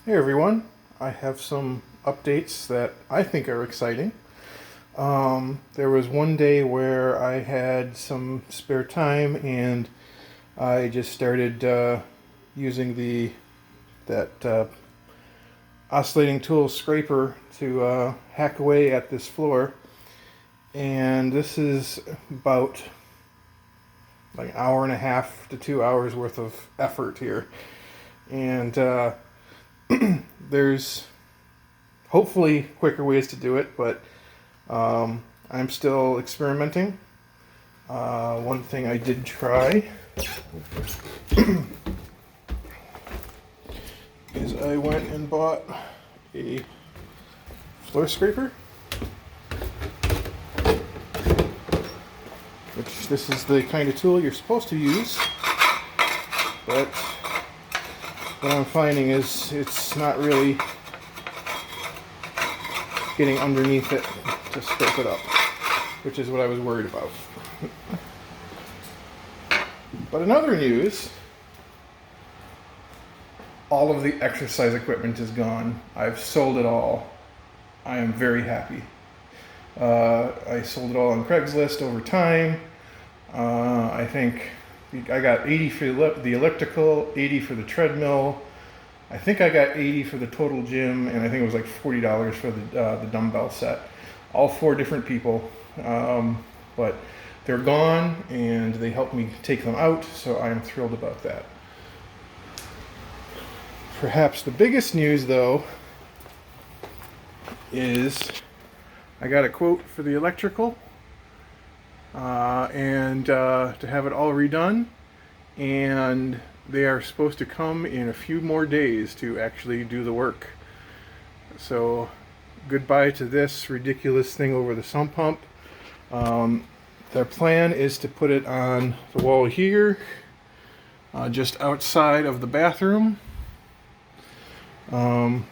Hey everyone, I have some updates that I think are exciting. There was one day where I had some spare time and I just started using that oscillating tool scraper to hack away at this floor. And this is about like an hour and a half to 2 hours worth of effort here. And there's hopefully quicker ways to do it, but I'm still experimenting. One thing I did try is I went and bought a floor scraper, which this is the kind of tool you're supposed to use, but what I'm finding is it's not really getting underneath it to scrape it up, which is what I was worried about. But in other news, all of the exercise equipment is gone. I've sold it all. I am very happy. I sold it all on Craigslist over time. I think I got 80 for the elliptical, 80 for the treadmill. I think I got 80 for the total gym, and I think it was like $40 for the dumbbell set. All four different people, but they're gone, and they helped me take them out, so I am thrilled about that. Perhaps the biggest news, though, is I got a quote for the electrical, and to have it all redone, and they are supposed to come in a few more days to actually do the work. So goodbye to this ridiculous thing over the sump pump. Their plan is to put it on the wall here, just outside of the bathroom. And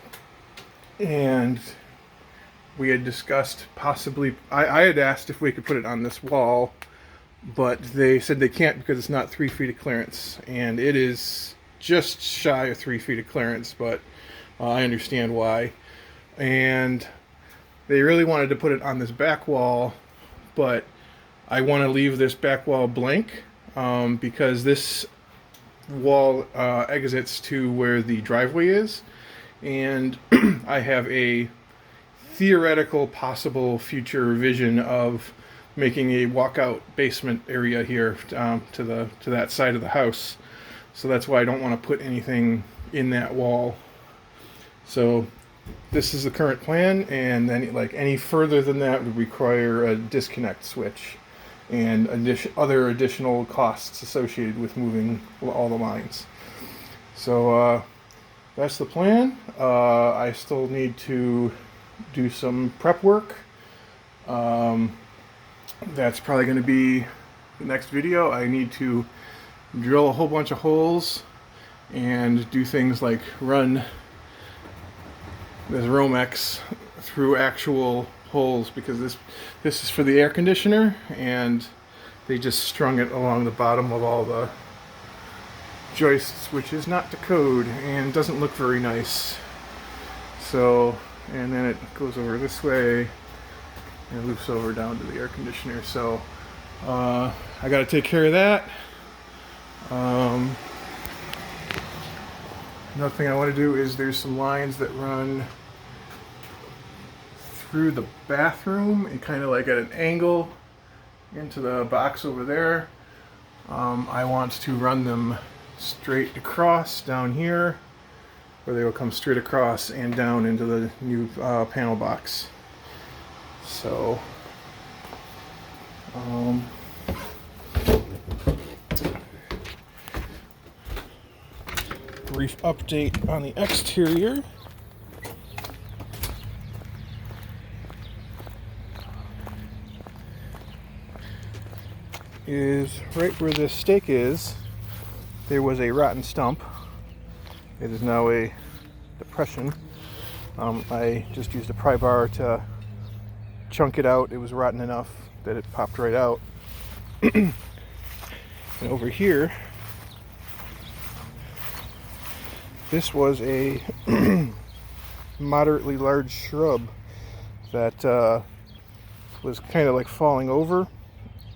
we had discussed possibly, I had asked if we could put it on this wall, but they said they can't because it's not 3 feet of clearance, and it is just shy of 3 feet of clearance, but I understand why. And they really wanted to put it on this back wall, but I want to leave this back wall blank because this wall exits to where the driveway is, and I have a theoretical possible future vision of making a walkout basement area here to that side of the house. So that's why I don't want to put anything in that wall. So this is the current plan, and then like any further than that would require a disconnect switch and other additional costs associated with moving all the lines. So that's the plan. I still need to do some prep work. That's probably going to be the next video. I need to drill a whole bunch of holes and do things like run this Romex through actual holes, because this is for the air conditioner, and they just strung it along the bottom of all the joists, which is not to code and doesn't look very nice. So, and then it goes over this way and loops over down to the air conditioner. So I got to take care of that. Another thing I want to do is there's some lines that run through the bathroom and kind of like at an angle into the box over there. I want to run them straight across down here, where they will come straight across and down into the new panel box. So brief update on the exterior. Is right where this stake is, there was a rotten stump. It is now a depression. I just used a pry bar to chunk it out. It was rotten enough that it popped right out. And over here This was a moderately large shrub that was kind of like falling over,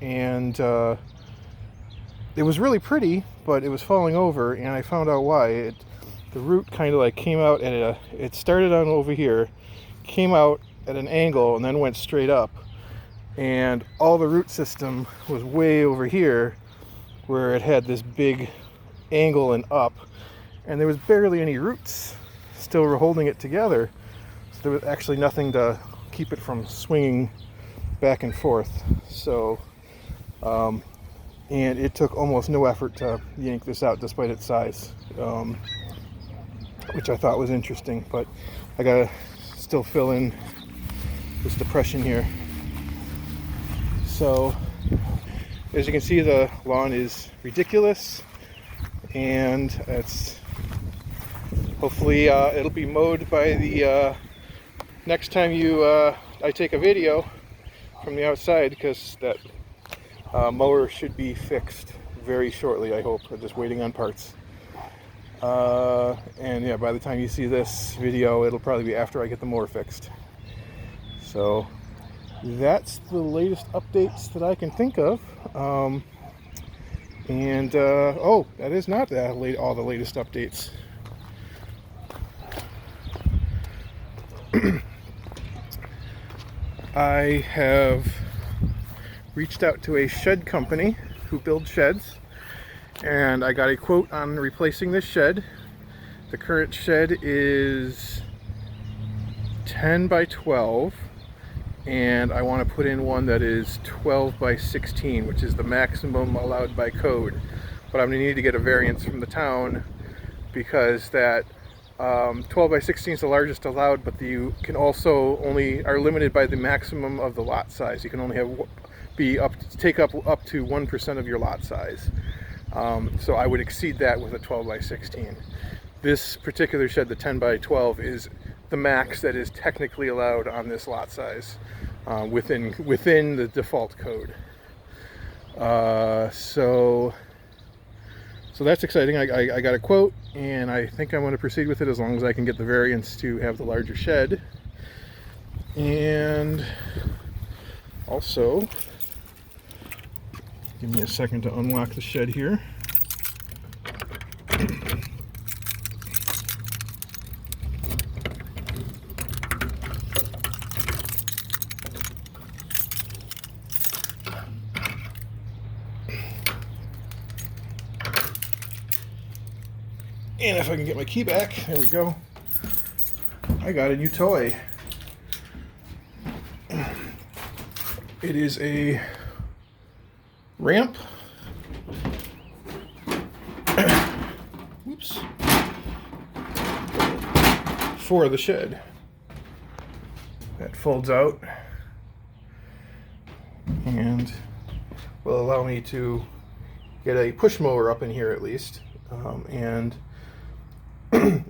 and it was really pretty, but it was falling over, and I found out why. The root kind of like came out at it started on over here, came out at an angle, and then went straight up, and all the root system was way over here where it had this big angle and up, and there was barely any roots still holding it together, so there was actually nothing to keep it from swinging back and forth. So and it took almost no effort to yank this out despite its size, which I thought was interesting. But I gotta still fill in this depression here. So as you can see, the lawn is ridiculous, and it's hopefully it'll be mowed by the next time I take a video from the outside, because that mower should be fixed very shortly, I hope. I'm just waiting on parts. And yeah, by the time you see this video, it'll probably be after I get the mower fixed. So that's the latest updates that I can think of. Oh, that is not all the latest updates. I have reached out to a shed company who builds sheds, and I got a quote on replacing this shed. The current shed is 10 by 12, and I want to put in one that is 12 by 16, which is the maximum allowed by code. But I'm going to need to get a variance from the town, because that 12 by 16 is the largest allowed, but you can also only are limited by the maximum of the lot size. You can only take up to 1% of your lot size. So I would exceed that with a 12 by 16. This particular shed, the 10 by 12, is the max that is technically allowed on this lot size, within the default code. So that's exciting. I got a quote, and I think I'm going to proceed with it as long as I can get the variance to have the larger shed. And also, give me a second to unlock the shed here. And if I can get my key back, there we go. I got a new toy. It is a ramp. Whoops. For the shed. That folds out and will allow me to get a push mower up in here at least. And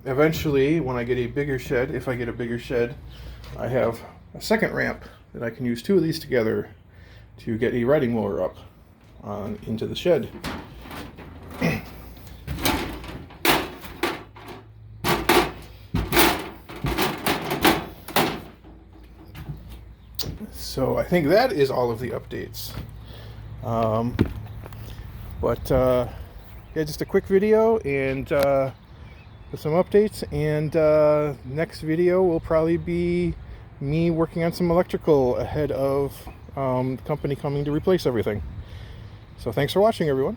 eventually, when I get a bigger shed, if I get a bigger shed, I have a second ramp that I can use two of these together to get a riding mower up into the shed. So I think that is all of the updates. Yeah, just a quick video and with some updates, and next video will probably be me working on some electrical ahead of the company coming to replace everything. So thanks for watching, everyone.